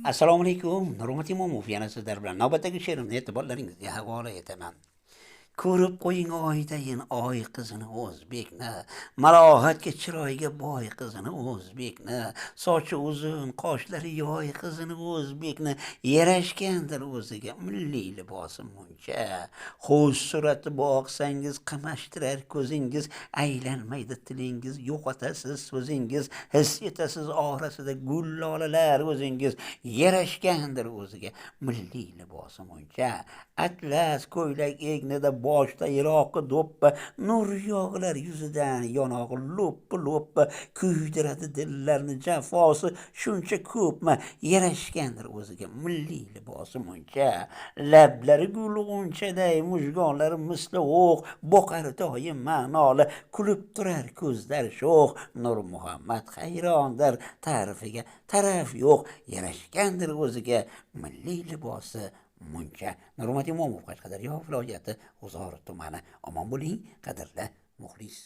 Assalomu alaykum. Nurmat Imomov yana sizlar bilan navbatdagi she'rimni e'tiborlaringizga havola etaman. Ko'rib qo'ying oydayin oy qizini o'zbekni, marohatga chiroyiga boy qizini o'zbekni, sochi uzun, qoshlari yoy qizini o'zbekni, yarashgandir o'ziga milliy libosi muncha. Xush surati boqsangiz qamashtirar ko'zingiz, aylanmaydi tilingiz, yo'qotasiz so'zingiz, his etasiz orasida gul lolalar o'zingiz, yarashgandir o'ziga milliy libosi muncha. Atlas ko'ylak egnida boshda yiroqi do'ppi, nur yog'ilar yuzidan yonog'i lo'ppi kuydiradi dillarni jafosi shuncha ko'pmi, yarashgandir o'ziga milliy libosi muncha. Lablari gulg'unchaday, mujgonlari misli o'q, boqar doim ma'noli, kulib turar ko'zlar sho'x. Nur Muhammad hayrondir, ta'rifiga taraf yo'q, yarashgandir o'ziga milliy libosi muncha. Nurmat Imomov, Qashqadaryo viloyati G'uzor tumani. Omon bo'ling, qadrli muxlis.